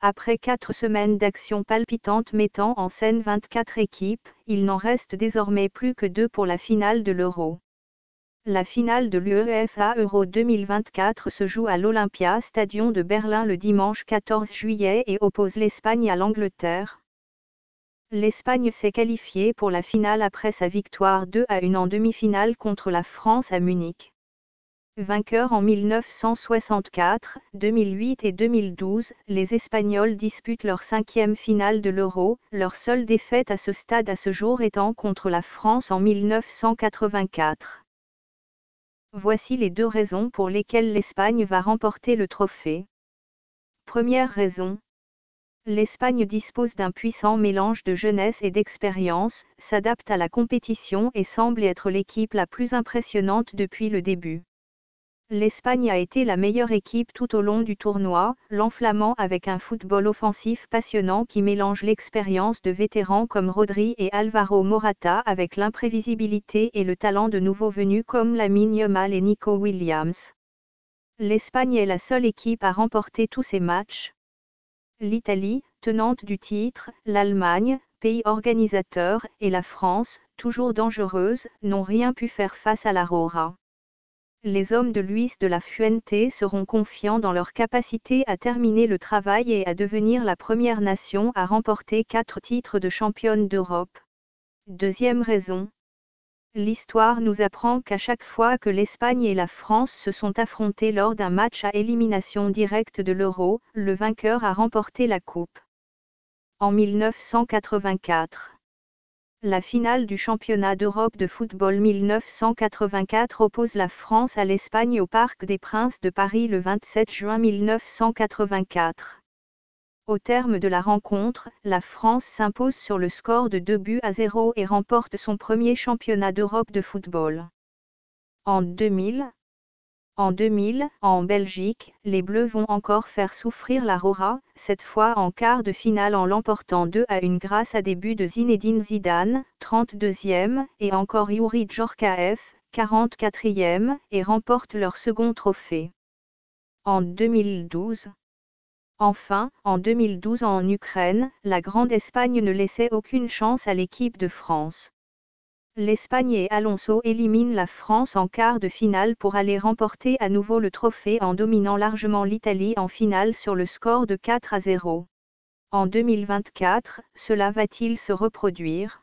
Après 4 semaines d'action palpitante mettant en scène 24 équipes, il n'en reste désormais plus que 2 pour la finale de l'Euro. La finale de l'UEFA Euro 2024 se joue à l'Olympia Stadion de Berlin le dimanche 14 juillet et oppose l'Espagne à l'Angleterre. L'Espagne s'est qualifiée pour la finale après sa victoire 2-1 en demi-finale contre la France à Munich. Vainqueurs en 1964, 2008 et 2012, les Espagnols disputent leur 5e finale de l'Euro, leur seule défaite à ce stade à ce jour étant contre la France en 1984. Voici les 2 raisons pour lesquelles l'Espagne va remporter le trophée. Première raison. L'Espagne dispose d'un puissant mélange de jeunesse et d'expérience, s'adapte à la compétition et semble être l'équipe la plus impressionnante depuis le début. L'Espagne a été la meilleure équipe tout au long du tournoi, l'enflammant avec un football offensif passionnant qui mélange l'expérience de vétérans comme Rodri et Alvaro Morata avec l'imprévisibilité et le talent de nouveaux venus comme Lamine Yamal et Nico Williams. L'Espagne est la seule équipe à remporter tous ces matchs. L'Italie, tenante du titre, l'Allemagne, pays organisateur, et la France, toujours dangereuse, n'ont rien pu faire face à la Roja. Les hommes de Luis de la Fuente seront confiants dans leur capacité à terminer le travail et à devenir la première nation à remporter 4 titres de championne d'Europe. Deuxième raison. L'histoire nous apprend qu'à chaque fois que l'Espagne et la France se sont affrontées lors d'un match à élimination directe de l'Euro, le vainqueur a remporté la coupe. En 1984. La finale du championnat d'Europe de football 1984 oppose la France à l'Espagne au Parc des Princes de Paris le 27 juin 1984. Au terme de la rencontre, la France s'impose sur le score de 2-0 et remporte son premier championnat d'Europe de football. En 2000, en Belgique, les Bleus vont encore faire souffrir la Roja, cette fois en quart de finale en l'emportant 2-1 grâce à des buts de Zinedine Zidane, 32e, et encore Youri Djorkaeff, 44e, et remportent leur second trophée. En 2012. Enfin, en 2012 en Ukraine, la Grande Espagne ne laissait aucune chance à l'équipe de France. L'Espagne et Alonso éliminent la France en quart de finale pour aller remporter à nouveau le trophée en dominant largement l'Italie en finale sur le score de 4-0. En 2024, cela va-t-il se reproduire ?